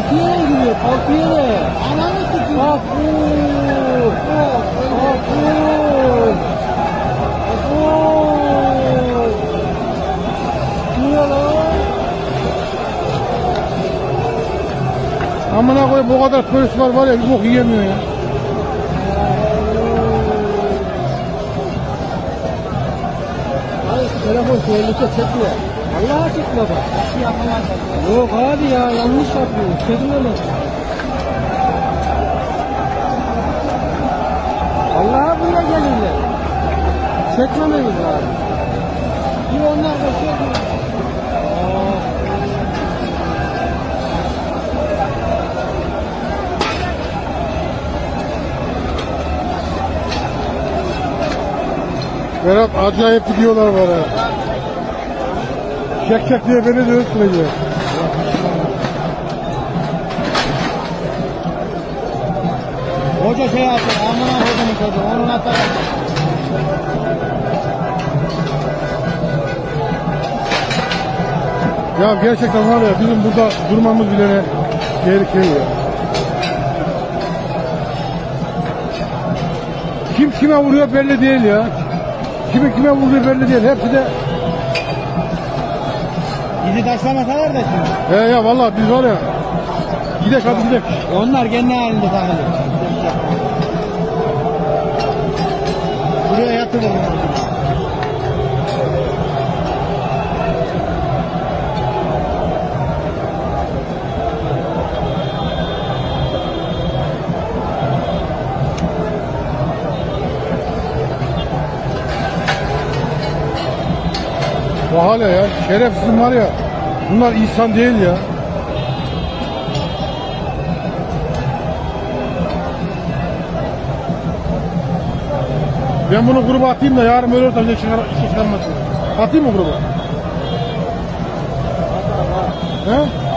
Kalkıya ne giriyor? Kalkıya ne? Ananı sıkıyor. Kalkıyor. Kalkıyor. Niye lan? Amına koyayım bu kadar polis var ya bir bok yiyemiyor ya. Hayır telefon tehlikeli çekmiyor. Allah'a çekme bak. Yok abi ya yanlış yapıyor. Çekmemez. Allah'a buraya gelirler. Çekmememiz lazım. Bir onlar da çekmiyor. Berat acayip videolar var ha. Çek diye beni de öldürecek. Hoca şey yaptı. Amına hocanın çocuğu. Onun atar. Ya gerçekten var ya bizim burada durmamız bile tehlikeli ya. Kim kime vuruyor belli değil ya. Kimi kime vuruyor belli değil. Hepsi de Bizi taşlamasalar da şimdi. ya vallahi biz var ya. Gidek hadi gidek. Onlar kendi halinde takılıyor. Buraya yatırın. Bu hala ya şerefsizim var ya. Bunlar insan değil ya. Ben bunu gruba atayım da yarın böyle ortamda çıkarmasın. Atayım mı gruba? He?